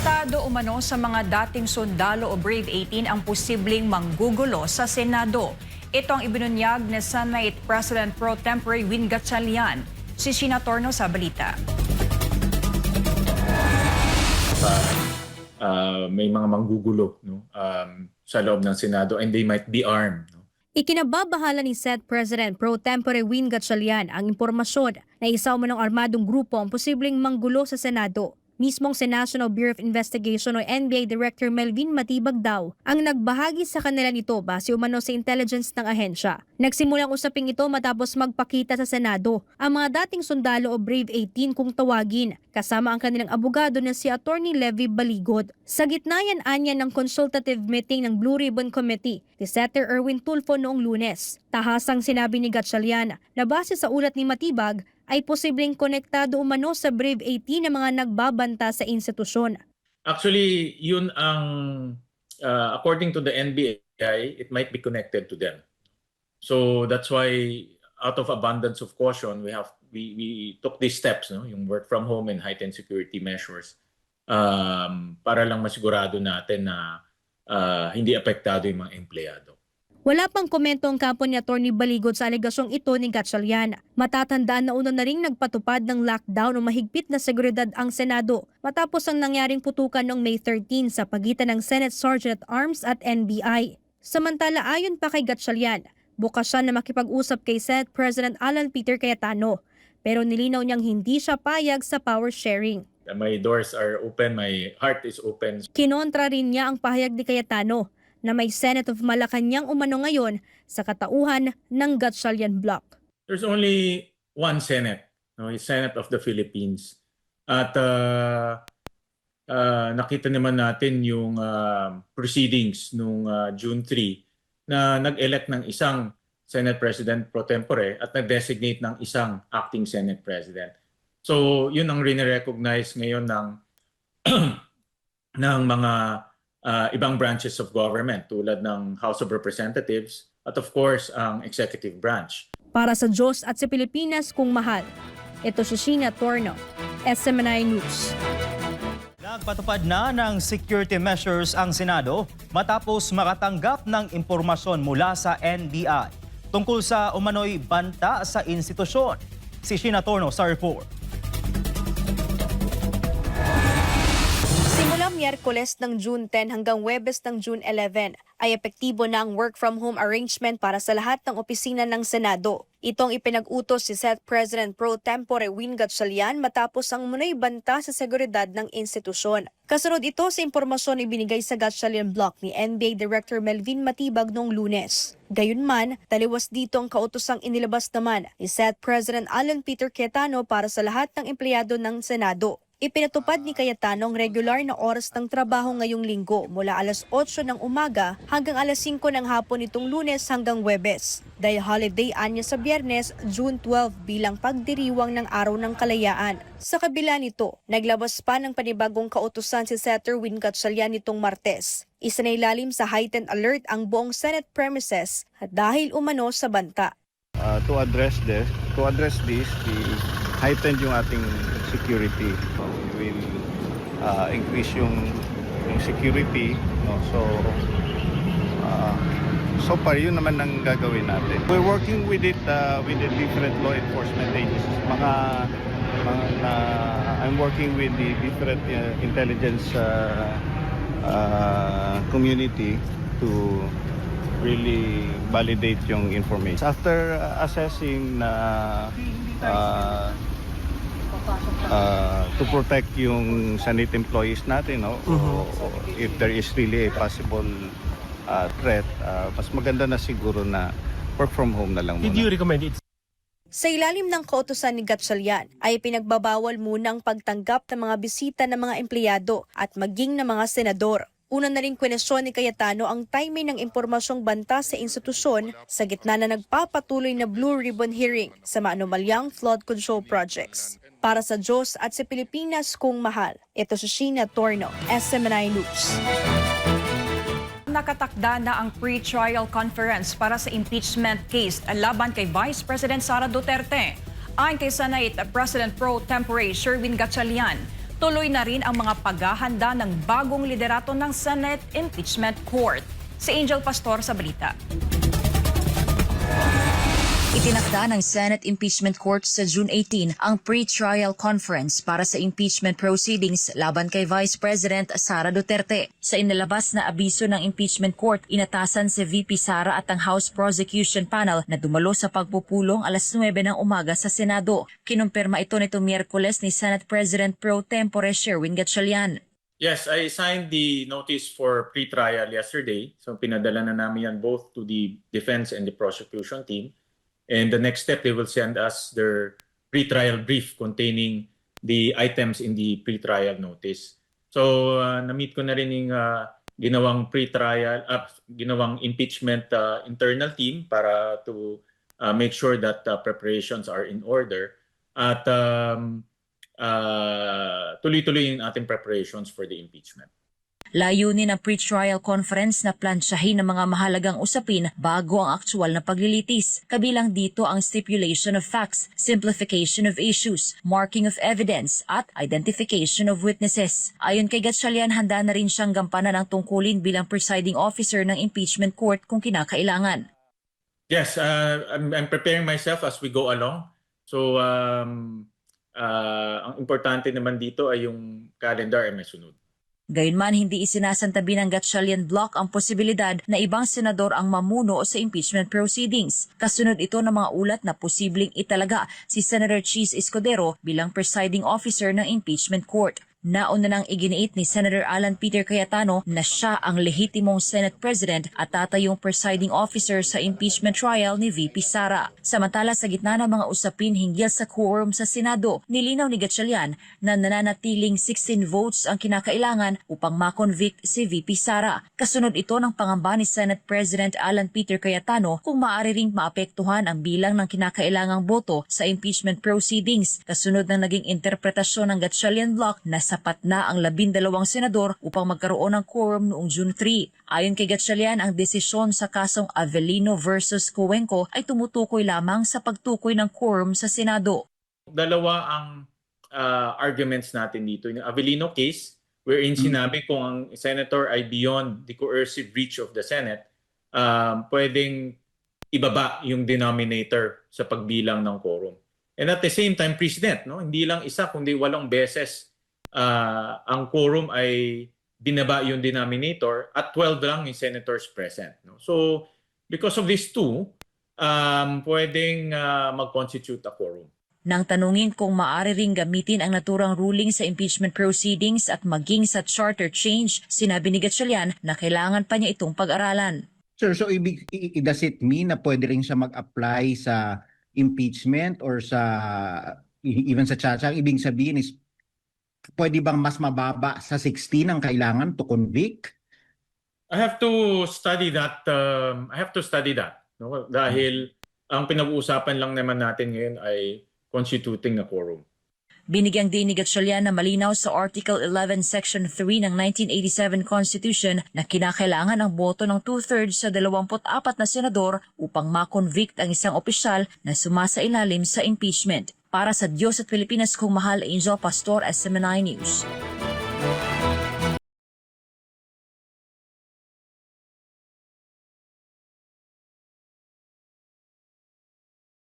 Konektado umano sa mga dating sundalo o Brave 18 ang posibleng manggugulo sa Senado. Ito ang ibinunyag ni Senate President Pro Tempore Win Gatchalian. Si Sheena Torno sa balita. May mga manggugulo, no, sa loob ng Senado, and they might be armed. No? Ikinababahala ni Senate President Pro Tempore Win Gatchalian ang impormasyon na isa umanong armadong grupo ang posibleng manggulo sa Senado. Mismong sa National Bureau of Investigation o NBI Director Melvin Matibag daw ang nagbahagi sa kanila nito base umano sa intelligence ng ahensya. Nagsimulang usaping ito matapos magpakita sa Senado ang mga dating sundalo o Brave 18 kung tawagin kasama ang kanilang abogado na si Attorney Levy Baligod. Sa gitna yan anya ng consultative meeting ng Blue Ribbon Committee ni Senator Erwin Tulfo noong Lunes. Tahasang sinabi ni Gatchalian na base sa ulat ni Matibag ay posibleng konektado umano sa Brave 18 na mga nagbabanta sa institusyon. Actually, yun ang, according to the NBI, it might be connected to them. So that's why, out of abundance of caution, we took these steps, no? Yung work from home and heightened security measures, para lang masigurado natin na hindi apektado yung mga empleyado. Wala pang komento ang kampo ni Atty. Baligod sa alegasyong ito ni Gatchalian. Matatandaan na una na ring nagpatupad ng lockdown o mahigpit na seguridad ang Senado matapos ang nangyaring putukan noong May 13 sa pagitan ng Senate Sergeant at Arms at NBI. Samantala ayon pa kay Gatchalian, bukas siya na makipag-usap kay Senate President Alan Peter Cayetano pero nilinaw niyang hindi siya payag sa power sharing. My doors are open, my heart is open. Kinontra rin niya ang pahayag ni Cayetano na may Senate of Malacanang umano ngayon sa katauhan ng Gatchalian Bloc. There's only one Senate, no? Yung Senate of the Philippines. At nakita naman natin yung proceedings nung June 3 na nag-elect ng isang Senate President pro tempore at nag-designate ng isang acting Senate President. So yun ang rini-recognize ngayon ng ng mga ibang branches of government tulad ng House of Representatives at of course ang executive branch. Para sa Diyos at sa Pilipinas kung mahal, ito si Sheena Torno, SMNI News. Nagpatupad na ng security measures ang Senado matapos makatanggap ng impormasyon mula sa NBI tungkol sa umano'y banta sa institusyon. Si Sheena Torno sa report. Simula Miyerkules ng June 10 hanggang Huwebes ng June 11 ay epektibo na ang work from home arrangement para sa lahat ng opisina ng Senado. Itong ipinag-utos si Senate President Pro Tempore Win Gatchalian matapos ang munay banta sa seguridad ng institusyon. Kasunod ito sa impormasyon ibinigay sa Gatchalian Bloc ni NBA Director Melvin Matibag noong Lunes. Gayunman, taliwas dito ang kautosang inilabas naman ni Senate President Alan Peter Cayetano para sa lahat ng empleyado ng Senado. Ipinatupad ni Cayetano ang regular na oras ng trabaho ngayong linggo mula alas 8 ng umaga hanggang alas 5 ng hapon nitong Lunes hanggang Huwebes. Dahil holiday anya sa Biyernes, June 12 bilang pagdiriwang ng Araw ng Kalayaan. Sa kabila nito, naglabas pa ng panibagong kautusan si Senator Win Gatchalian nitong Martes. Isinailalim sa heightened alert ang buong Senate premises at dahil umano sa banta. To address this, we heightened yung ating security. We will increase yung security. No? So far, yun naman ang gagawin natin. We're working with it with the different law enforcement agencies. I'm working with the different intelligence community to really validate yung information. After assessing to protect yung Senate employees natin, no? If there is really a possible threat, mas maganda na siguro na work from home na lang muna. Did you recommend it? Sa ilalim ng kautusan ni Gatchalian ay pinagbabawal muna ang pagtanggap ng mga bisita ng mga empleyado at maging ng mga senador. Una na rin kwenesyon ni Cayetano ang timing ng impormasyong banta sa institusyon sa gitna na nagpapatuloy na Blue Ribbon hearing sa maanumalyang flood control projects. Para sa Diyos at sa Pilipinas kung mahal, ito si Sheena Torno, SMNI News. Nakatakda na ang pre-trial conference para sa impeachment case laban kay Vice President Sara Duterte. Ayon kay Senate President Pro Tempore Sherwin Gatchalian, Tuloy na rin ang mga paghahanda ng bagong liderato ng Senate Impeachment Court. Si Angel Pastor sa balita. Itinakda ng Senate Impeachment Court sa June 18 ang pre-trial conference para sa impeachment proceedings laban kay Vice President Sara Duterte. Sa inilabas na abiso ng Impeachment Court, inatasan si VP Sara at ang House Prosecution Panel na dumalo sa pagpupulong alas 9 ng umaga sa Senado. Kinumpirma ito nitong Miyerkules ni Senate President Pro Tempore Sherwin Gatchalian. Yes, I signed the notice for pre-trial yesterday. So pinadala na namin yan both to the defense and the prosecution team. And the next step, they will send us their pre-trial brief containing the items in the pre-trial notice. So na-meet ko na rin yung ginawang pre-trial, ginawang impeachment internal team para to make sure that preparations are in order. At tuloy-tuloy yung ating preparations for the impeachment. Layunin ng pre-trial conference na plansyahin ng mga mahalagang usapin bago ang aktual na paglilitis. Kabilang dito ang stipulation of facts, simplification of issues, marking of evidence, at identification of witnesses. Ayon kay Gatchalian, handa na rin siyang gampanan ang tungkulin bilang presiding officer ng impeachment court kung kinakailangan. Yes, I'm preparing myself as we go along. So ang importante naman dito ay yung calendar ay may sunod. Gayunman, hindi isinasantabi ng Gatchalian block ang posibilidad na ibang senador ang mamuno sa impeachment proceedings. Kasunod ito ng mga ulat na posibleng italaga si Senator Cheese Escudero bilang presiding officer ng impeachment court. Nauna nang iginiit ni Senator Alan Peter Cayetano na siya ang lehitimong Senate President at tatayong presiding officer sa impeachment trial ni VP Sara. Samantala, sa gitna ng mga usapin hinggil sa quorum sa Senado, nilinaw ni Gatchalian na nananatiling 16 votes ang kinakailangan upang makonvict si VP Sara. Kasunod ito ng pangamba ni Senate President Alan Peter Cayetano kung maaari ring maapektuhan ang bilang ng kinakailangang boto sa impeachment proceedings. Kasunod ng naging interpretasyon ng Gatchalian block na sapat na ang 12 senador upang magkaroon ng quorum noong June 3. Ayon kay Gatchalian, ang desisyon sa kasong Avellino versus Cuenco ay tumutukoy lamang sa pagtukoy ng quorum sa Senado. Dalawa ang arguments natin dito. Yung Avellino case, wherein sinabi kung ang senator ay beyond the coercive reach of the Senate, pwedeng ibaba yung denominator sa pagbilang ng quorum. And at the same time, President, no? Hindi lang isa kundi 8 beses ang quorum ay binaba yung denominator at 12 lang yung senators present. No? So, because of these two, pwedeng mag-constitute a quorum. Nang tanungin kung maaari ring gamitin ang naturang ruling sa impeachment proceedings at maging sa charter change, sinabi ni Gatchalian na kailangan pa niya itong pag-aralan. Sir, so does it mean na pwede rin siya mag-apply sa impeachment or sa even sa charter? Ibig sabihin is pwede bang mas mababa sa 16 ang kailangan to convict? I have to study that. No? Dahil ang pinag-uusapan lang naman natin ngayon ay constituting a quorum. Binigyang din ni Gatchalian na malinaw sa Article 11 Section 3 ng 1987 Constitution na kinakailangan ang boto ng 2/3 sa 24 na senador upang makonvict ang isang opisyal na sumasailalim sa impeachment. Para sa Diyos at Pilipinas kong mahal, Angel Pastor, SMNI News.